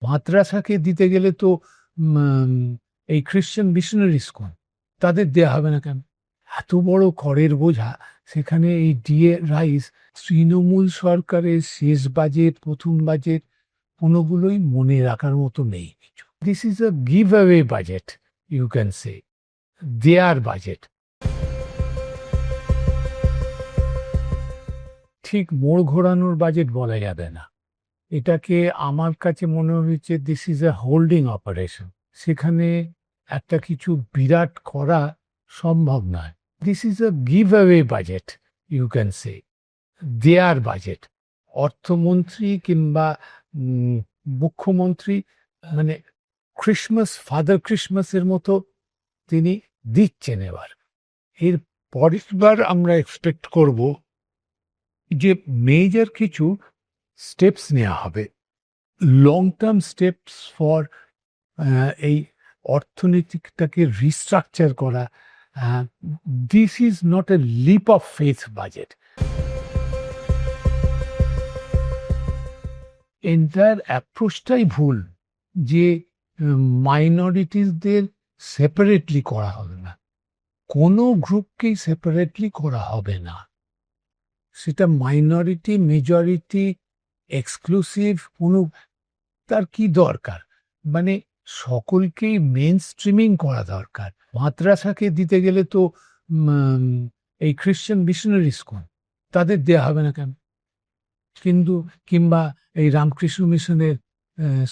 মাদ্রাসাকে দিতে গেলে তো এই খ্রিশ্চান মিশনারি স্কুল তাদের দেয়া হবে না কেন? এত বড় করের বোঝা, সেখানে এই ডিএ রাইস, তৃণমূল সরকারের শেষ বাজেট, প্রথম বাজেট কোনোগুলোই মনে রাখার মতো নেই কিছু। This is a give away budget, you can say, there budget. ঠিক মোড় ঘোরানোর বাজেট বলা যাবে না। এটাকে আমার কাছে মনে হয়েছে this is a holding operation. সেখানে একটা কিছু বিরাট করা সম্ভব নয়। This is a give away budget, you can say, there budget. অর্থমন্ত্রী কিংবা মুখ্যমন্ত্রী মানে ফাদার ক্রিসমাসের মতো তিনি দিচ্ছেন এবার। এর পরের বার আমরা এক্সপেক্ট করব যে মেজর কিছু স্টেপস নেওয়া হবে, লং টার্ম স্টেপস ফর এই অর্থনীতিটাকে রিস্ট্রাকচার করা। This is not a leap of faith বাজেট। এন্টায়ার অ্যাপ্রোচটাই ভুল যে মাইনরিটিসদের সেপারেটলি করা হবে না, কোনো গ্রুপকেই সেপারেটলি করা হবে না। সেটা মাইনরিটি, মেজরিটি, এক্সক্লুসিভ কোনো, তার কি দরকার? মানে সকলকেই মেন স্ট্রিমিং করা দরকার। মাদ্রাসাকে দিতে গেলে তো এই খ্রিশ্চান মিশনারি স্কুল তাদের দেয়া হবে না কেন? কিন্তু কিংবা এই রামকৃষ্ণ মিশনের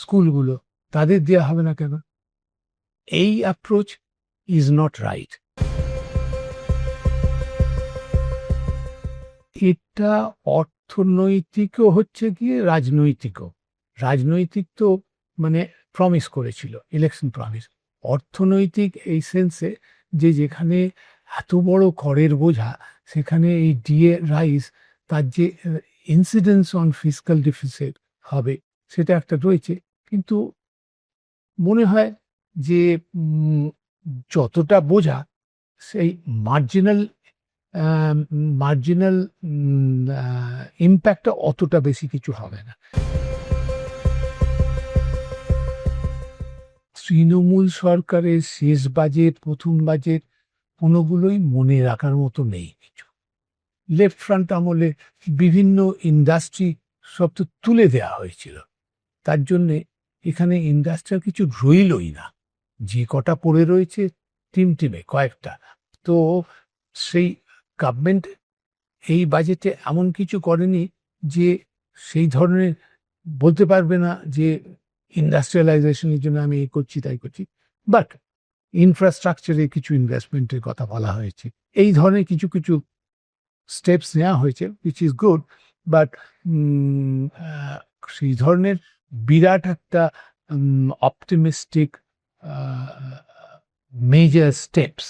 স্কুলগুলো তাদের দেয়া হবে না কেন? এই অ্যাপ্রোচ ইজ নট রাইট। এটা অর্থনৈতিকও হচ্ছে গিয়ে রাজনৈতিকও। রাজনৈতিক তো মানে প্রমিস করেছিল, ইলেকশন প্রমিস। অর্থনৈতিক এই সেন্সে যে যেখানে এত বড় করের বোঝা, সেখানে এই ডিএ রাইস, তার যে ইনসিডেন্স অন ফিসক্যাল ডেফিসিট হবে সেটা একটা রয়েছে। কিন্তু মনে হয় যে যতটা বোঝা, সেই মার্জিনাল ইম্প্যাক্টটা অতটা বেশি কিছু হবে না। তৃণমূল সরকারের শেষ বাজেট, প্রথম বাজেট কোনোগুলোই মনে রাখার মতো নেই কিছু। লেফট ফ্রন্ট আমলে বিভিন্ন ইন্ডাস্ট্রি সব তো তুলে দেওয়া হয়েছিল, তার জন্যে এখানে ইন্ডাস্ট্রিয়াল কিছু রইলই না। যে কটা পড়ে রয়েছে টিমটিমে কয়েকটা। তো সেই গভর্নমেন্ট এই বাজেটে এমন কিছু করেনি যে সেই ধরনের বলতে পারবে না যে ইন্ডাস্ট্রিয়ালাইজেশনের জন্য আমি এই করছি তাই করছি। বাট ইনফ্রাস্ট্রাকচারে কিছু ইনভেস্টমেন্টের কথা বলা হয়েছে, এই ধরনের কিছু কিছু স্টেপস নেওয়া হয়েছে, উইচ ইজ গুড। বাট সেই ধরনের বিরাট একটা অপটিমিস্টিক মেজর স্টেপস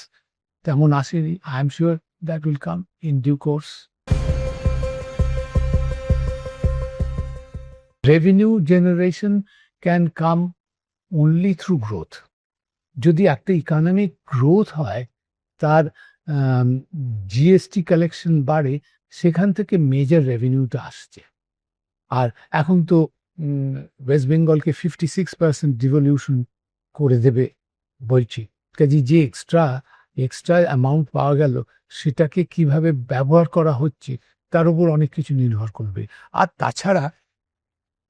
তেমন আসেনি। I am sure that will come in due course. Revenue generation can come only through growth. যদি একটা ইকোনমিক গ্রোথ হয়, তার জিএসটি কালেকশন বাড়ে, সেখান থেকে মেজর রেভিনিউটা আসছে। আর এখন তো ওয়েস্ট বেঙ্গলকে 56% ডিভলিউশন করে দেবে বলছি। কাজে যে এক্সট্রা অ্যামাউন্ট পাওয়া গেল, সেটাকে কিভাবে ব্যবহার করা হচ্ছে তার উপর অনেক কিছু নির্ভর করবে। আর তাছাড়া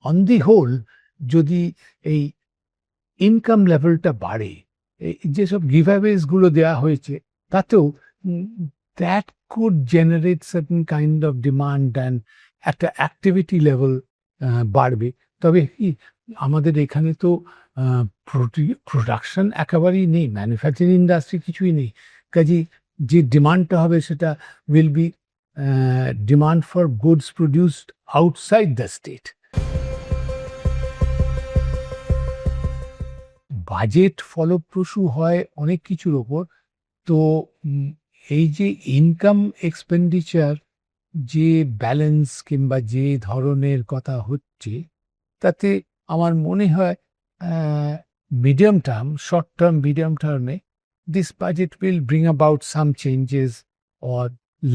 অন দি হোল যদি এই ইনকাম লেভেলটা বাড়ে, যেসব গিভঅ্যাওয়েজগুলো দেওয়া হয়েছে তাতেও that could generate certain kind of demand and একটা অ্যাক্টিভিটি লেভেল বাড়বে। তবে কি আমাদের এখানে তো প্রোডাকশন একেবারেই নেই, ম্যানুফ্যাকচারিং ইন্ডাস্ট্রি কিছুই নেই। কাজেই যে ডিমান্ডটা হবে সেটা will be demand for goods produced outside the state. Budget ফলপ্রসূ হয় অনেক কিছুর ওপর। তো এই যে ইনকাম এক্সপেন্ডিচার যে ব্যালেন্স কিংবা যে ধরনের কথা হচ্ছে, তাতে আমার মনে হয় শর্ট টার্ম মিডিয়াম টার্মে this budget will bring about some changes or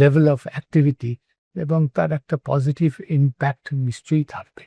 level of activity, এবং তার একটা পজিটিভ ইম্প্যাক্ট নিশ্চয়ই থাকবে।